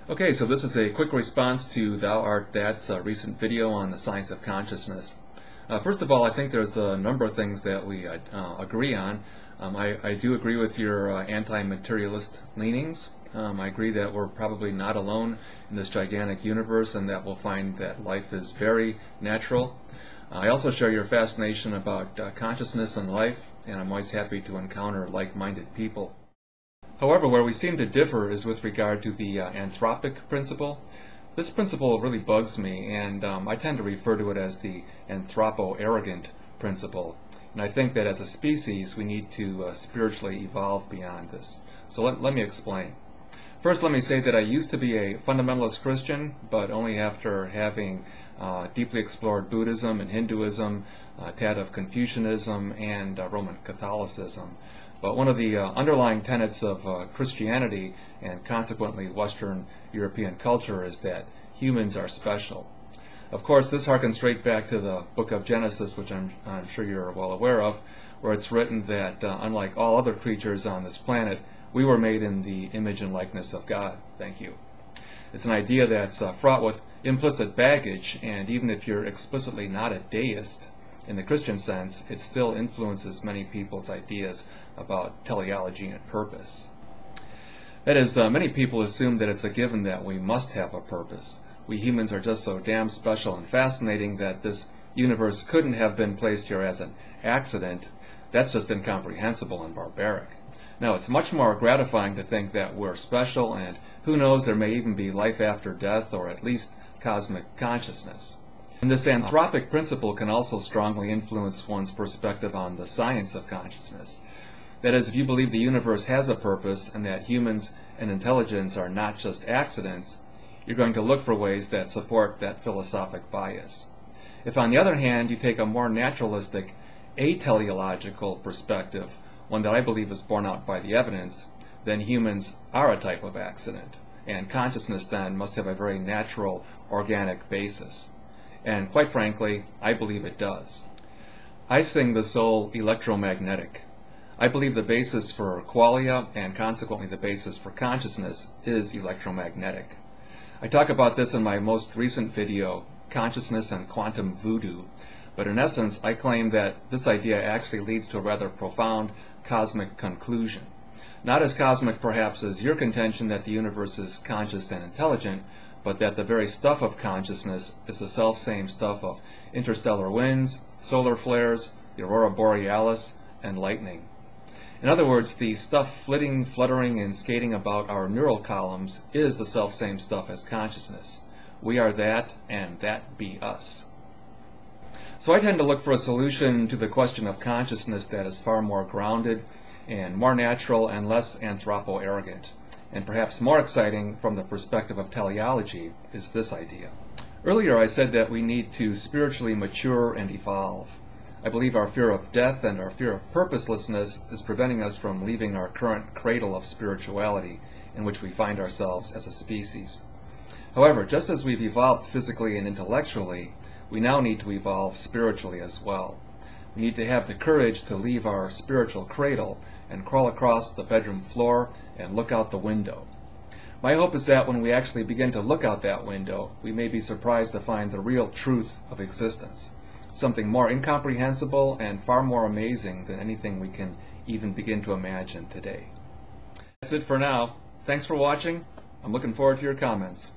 Okay, so this is a quick response to Thou Art That's recent video on the science of consciousness. First of all, I think there's a number of things that we agree on. I do agree with your anti-materialist leanings. I agree that we're probably not alone in this gigantic universe and that we'll find that life is very natural. I also share your fascination about consciousness and life, and I'm always happy to encounter like-minded people. However, where we seem to differ is with regard to the anthropic principle. This principle really bugs me, and I tend to refer to it as the anthropo-arrogant principle. And I think that as a species, we need to spiritually evolve beyond this. So let me explain. First, let me say that I used to be a fundamentalist Christian, but only after having deeply explored Buddhism and Hinduism, a tad of Confucianism, and Roman Catholicism. But one of the underlying tenets of Christianity, and consequently Western European culture, is that humans are special. Of course, this harkens straight back to the book of Genesis, which I'm sure you're well aware of, where it's written that unlike all other creatures on this planet, we were made in the image and likeness of God. Thank you. It's an idea that's fraught with implicit baggage, and even if you're explicitly not a deist, in the Christian sense, it still influences many people's ideas about teleology and purpose. That is, many people assume that it's a given that we must have a purpose. We humans are just so damn special and fascinating that this universe couldn't have been placed here as an accident. That's just incomprehensible and barbaric. Now, it's much more gratifying to think that we're special, and who knows, there may even be life after death, or at least cosmic consciousness. And this anthropic principle can also strongly influence one's perspective on the science of consciousness. That is, if you believe the universe has a purpose and that humans and intelligence are not just accidents, you're going to look for ways that support that philosophic bias. If, on the other hand, you take a more naturalistic, ateleological perspective, one that I believe is borne out by the evidence, then humans are a type of accident, and consciousness then must have a very natural, organic basis. And quite frankly, I believe it does. I sing the soul electromagnetic. I believe the basis for qualia, and consequently the basis for consciousness, is electromagnetic. I talk about this in my most recent video, Consciousness and Quantum Voodoo, but in essence I claim that this idea actually leads to a rather profound cosmic conclusion. Not as cosmic perhaps as your contention that the universe is conscious and intelligent, but that the very stuff of consciousness is the self-same stuff of interstellar winds, solar flares, the aurora borealis, and lightning. In other words, the stuff flitting, fluttering, and skating about our neural columns is the self-same stuff as consciousness. We are that, and that be us. So I tend to look for a solution to the question of consciousness that is far more grounded and more natural and less anthropo-arrogant. And perhaps more exciting from the perspective of teleology is this idea. Earlier I said that we need to spiritually mature and evolve. I believe our fear of death and our fear of purposelessness is preventing us from leaving our current cradle of spirituality in which we find ourselves as a species. However, just as we've evolved physically and intellectually, we now need to evolve spiritually as well. We need to have the courage to leave our spiritual cradle and crawl across the bedroom floor and look out the window. My hope is that when we actually begin to look out that window, we may be surprised to find the real truth of existence, something more incomprehensible and far more amazing than anything we can even begin to imagine today. That's it for now. Thanks for watching. I'm looking forward to your comments.